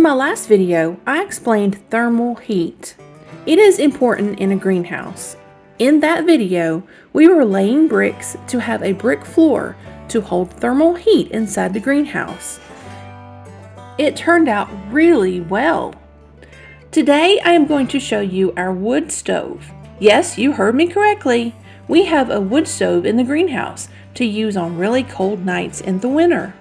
my last video, I explained thermal heat. It is important in a greenhouse. In that video, we were laying bricks to have a brick floor to hold thermal heat inside the greenhouse. It turned out really well. Today, I am going to show you our wood stove. Yes, you heard me correctly. We have a wood stove in the greenhouse to use on really cold nights in the winter.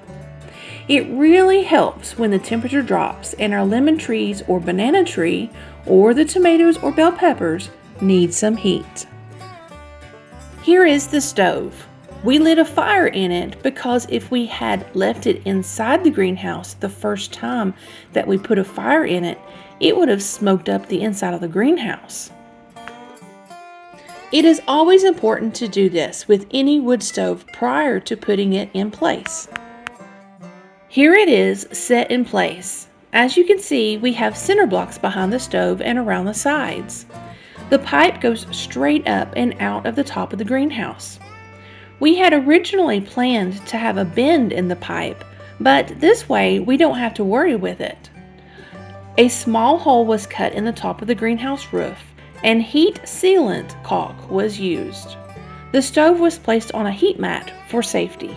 It really helps when the temperature drops and our lemon trees or banana tree or the tomatoes or bell peppers need some heat. Here is the stove. We lit a fire in it because if we had left it inside the greenhouse the first time that we put a fire in it, it would have smoked up the inside of the greenhouse. It is always important to do this with any wood stove prior to putting it in place. Here it is set in place. As you can see, we have center blocks behind the stove and around the sides. The pipe goes straight up and out of the top of the greenhouse. We had originally planned to have a bend in the pipe, but this way we don't have to worry with it. A small hole was cut in the top of the greenhouse roof, and heat sealant caulk was used. The stove was placed on a heat mat for safety.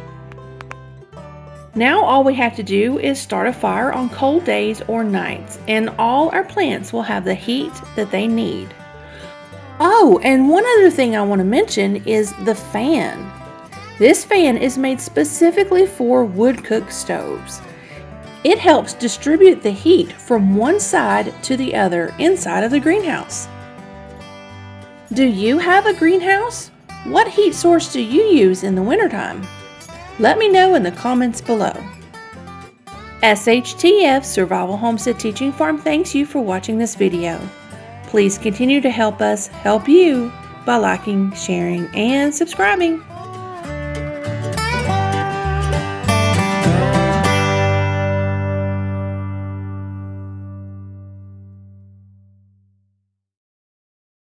Now all we have to do is start a fire on cold days or nights, and all our plants will have the heat that they need. Oh, and one other thing I want to mention is the fan. This fan is made specifically for wood-cooked stoves. It helps distribute the heat from one side to the other inside of the greenhouse. Do you have a greenhouse? What heat source do you use in the wintertime? Let me know in the comments below. SHTF Survival Homestead Teaching Farm thanks you for watching this video. Please continue to help us help you by liking, sharing, and subscribing.